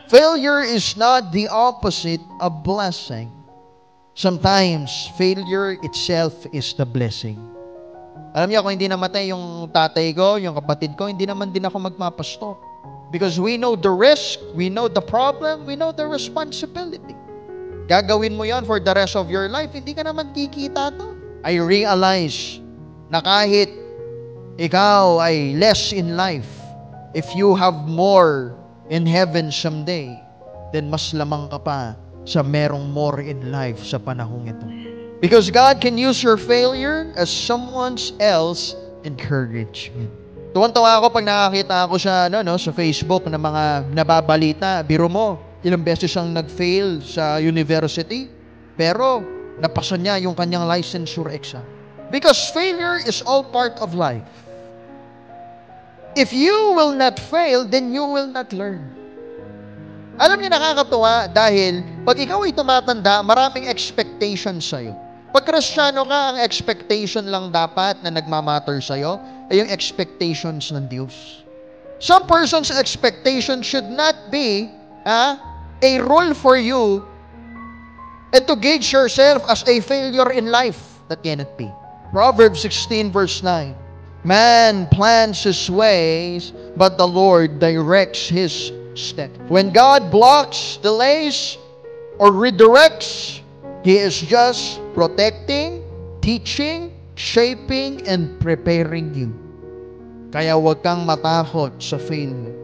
Failure is not the opposite of blessing. Sometimes, failure itself is the blessing. Alam niyo, kung hindi namatay yung tatay ko, yung kapatid ko, hindi naman din ako magpapasto. Because we know the risk, we know the problem, we know the responsibility. Gagawin mo yan for the rest of your life, hindi ka naman kikita to. I realize na kahit ikaw ay less in life, if you have more in heaven someday, then mas lamang ka pa sa merong more in life sa panahong ito. Because God can use your failure as someone else encouragement. Tuwan-tuwa ako pag nakakita ako sa Facebook ng mga nababalita. Biro mo, ilang beses siyang nag-fail sa university, pero napasa niya yung kanyang licensure exam. Because failure is all part of life. If you will not fail, then you will not learn. Alam niyo, nakakatuwa dahil pag ikaw ay tumatanda, maraming expectations sa'yo. Pag Kristiyano ka, ang expectation lang dapat na nagmamatter sa'yo ay yung expectations ng Diyos. Some person's expectation should not be a rule for you and to gauge yourself as a failure in life. That cannot be. Proverbs 16 verse 9. Man plans his ways, but the Lord directs his steps. When God blocks, delays, or redirects, He is just protecting, teaching, shaping, and preparing you. Kaya huwag kang matakot sa failure.